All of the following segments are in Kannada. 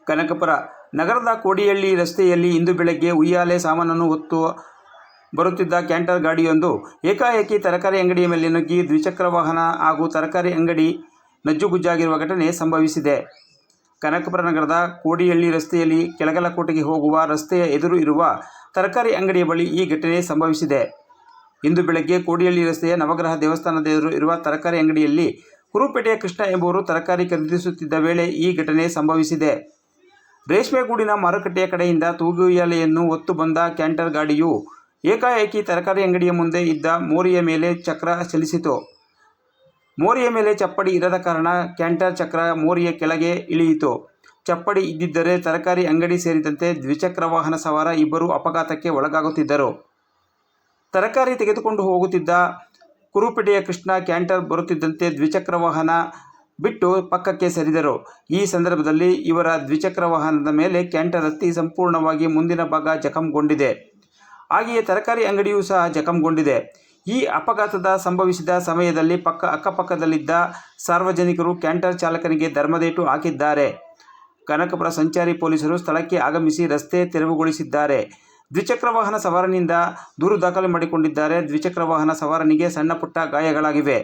ಕನಕಪುರ ನಗರದ ಕೋಡಿಹಳ್ಳಿ ರಸ್ತೆಯಲ್ಲಿ ಇಂದು ಬೆಳಗ್ಗೆ ಉಯ್ಯಾಲೆ ಸಾಮಾನನ್ನು ಹೊತ್ತು ಬರುತ್ತಿದ್ದ ಕ್ಯಾಂಟರ್ ಗಾಡಿಯೊಂದು ಏಕಾಏಕಿ ತರಕಾರಿ ಅಂಗಡಿಯ ಮೇಲೆ ನುಗ್ಗಿ ದ್ವಿಚಕ್ರ ವಾಹನ ಹಾಗೂ ತರಕಾರಿ ಅಂಗಡಿ ನಜ್ಜುಗುಜ್ಜಾಗಿರುವ ಘಟನೆ ಸಂಭವಿಸಿದೆ. ಕನಕಪುರ ನಗರದ ಕೋಡಿಹಳ್ಳಿ ರಸ್ತೆಯಲ್ಲಿ ಕೆಳಗಲಕೋಟೆಗೆ ಹೋಗುವ ರಸ್ತೆಯ ಎದುರು ಇರುವ ತರಕಾರಿ ಅಂಗಡಿಯ ಬಳಿ ಈ ಘಟನೆ ಸಂಭವಿಸಿದೆ. ಇಂದು ಬೆಳಗ್ಗೆ ಕೋಡಿಹಳ್ಳಿ ರಸ್ತೆಯ ನವಗ್ರಹ ದೇವಸ್ಥಾನದ ಎದುರು ಇರುವ ತರಕಾರಿ ಅಂಗಡಿಯಲ್ಲಿ ಕುರುಪೇಟೆಯ ಕೃಷ್ಣ ಎಂಬುವರು ತರಕಾರಿ ಖರೀದಿಸುತ್ತಿದ್ದ ವೇಳೆ ಈ ಘಟನೆ ಸಂಭವಿಸಿದೆ. ರೇಷ್ಮೆಗೂಡಿನ ಮಾರುಕಟ್ಟೆಯ ಕಡೆಯಿಂದ ತೂಗು ಉಯ್ಯಾಲೆಯನ್ನು ಹೊತ್ತು ಬಂದ ಕ್ಯಾಂಟರ್ ಗಾಡಿಯು ಏಕಾಏಕಿ ತರಕಾರಿ ಅಂಗಡಿಯ ಮುಂದೆ ಇದ್ದ ಮೋರಿಯ ಮೇಲೆ ಚಕ್ರ ಚಲಿಸಿತು. ಮೋರಿಯ ಮೇಲೆ ಚಪ್ಪಡಿ ಇರದ ಕಾರಣ ಕ್ಯಾಂಟರ್ ಚಕ್ರ ಮೋರಿಯ ಕೆಳಗೆ ಇಳಿಯಿತು. ಚಪ್ಪಡಿ ಇದ್ದಿದ್ದರೆ ತರಕಾರಿ ಅಂಗಡಿ ಸೇರಿದಂತೆ ದ್ವಿಚಕ್ರ ವಾಹನ ಸವಾರ ಇಬ್ಬರು ಅಪಘಾತಕ್ಕೆ ಒಳಗಾಗುತ್ತಿದ್ದರು. ತರಕಾರಿ ತೆಗೆದುಕೊಂಡು ಹೋಗುತ್ತಿದ್ದ ಕುರುಪೇಟೆಯ ಕೃಷ್ಣ ಕ್ಯಾಂಟರ್ ಬರುತ್ತಿದ್ದಂತೆ ದ್ವಿಚಕ್ರ ವಾಹನ ಬಿಟ್ಟು ಪಕ್ಕಕ್ಕೆ ಸರಿದರು. ಈ ಸಂದರ್ಭದಲ್ಲಿ ಇವರ ದ್ವಿಚಕ್ರ ವಾಹನದ ಮೇಲೆ ಕ್ಯಾಂಟರ್ ಹತ್ತಿ ಸಂಪೂರ್ಣವಾಗಿ ಮುಂದಿನ ಭಾಗ ಜಖಂಗೊಂಡಿದೆ. ಹಾಗೆಯೇ ತರಕಾರಿ ಅಂಗಡಿಯೂ ಸಹ ಜಖಂಗೊಂಡಿದೆ. ಈ ಅಪಘಾತದ ಸಂಭವಿಸಿದ ಸಮಯದಲ್ಲಿ ಅಕ್ಕಪಕ್ಕದಲ್ಲಿದ್ದ ಸಾರ್ವಜನಿಕರು ಕ್ಯಾಂಟರ್ ಚಾಲಕನಿಗೆ ಧರ್ಮದೇಟು ಹಾಕಿದ್ದಾರೆ. ಕನಕಪುರ ಸಂಚಾರಿ ಪೊಲೀಸರು ಸ್ಥಳಕ್ಕೆ ಆಗಮಿಸಿ ರಸ್ತೆ ತೆರವುಗೊಳಿಸಿದ್ದಾರೆ. ದ್ವಿಚಕ್ರ ವಾಹನ ಸವಾರನಿಂದ ದೂರು ದಾಖಲು ಮಾಡಿಕೊಂಡಿದ್ದಾರೆ. ದ್ವಿಚಕ್ರ ವಾಹನ ಸವಾರನಿಗೆ ಸಣ್ಣ ಪುಟ್ಟ ಗಾಯಗಳಾಗಿವೆ.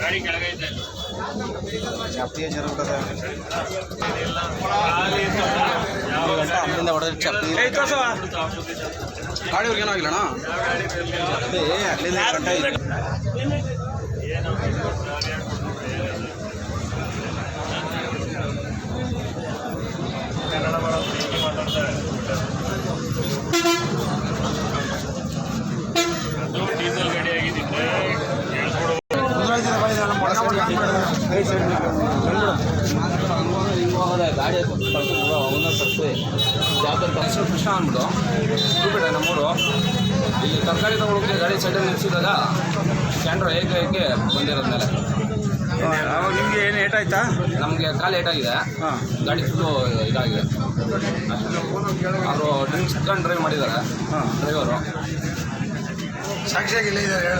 ಗಾಡಿ ಕೆಳಗೈತೆ ಚಾಪ್ತಿಯ ಜರುತ್ತದೆ ಚಾಪ್ತಿ ಗಾಡಿ ಅವ್ರಿಗೆ ಏನಾಗಿಲ್ಲಣ್ಣ ಅಲ್ಲಿಂದ ಕನ್ನಡ ಮಾತಾಡ್ತಾರೆ. ಅದು ಡೀಸೆಲ್ ಗಾಡಿ ಆಗಿದ್ದಿದ್ರೆ ಕೃಷ್ಣ ಅಂದ್ಬಿಟ್ಟು ಕುರುಪೇಟೆ ನಮ್ಮೂರು. ಇಲ್ಲಿ ತರಕಾರಿ ತಗೊಳಕ್ಕೆ ಗಾಡಿ ಸೈಡಲ್ಲಿ ನಿಲ್ಲಿಸಿದಾಗ ಕ್ಯಾಂಟ್ರ್ ಏಕೆ ಬಂದಿರೋದ ಮೇಲೆ ಅವಾಗ ನಿಮಗೆ ಏನು ಏಟಾಯ್ತಾ? ನಮಗೆ ಕಾಲು ಏಟಾಗಿದೆ. ಗಾಡಿ ಫುಲ್ಲು ಇದಾಗಿದೆ. ಅವರು ಡ್ರಿಂಕ್ಸ್ ಡ್ರೈವ್ ಮಾಡಿದ್ದಾರೆ ಡ್ರೈವರು. ಸಾಕ್ಷಿಯಾಗಿಲ್ಲ ಇದ್ದಾರೆ.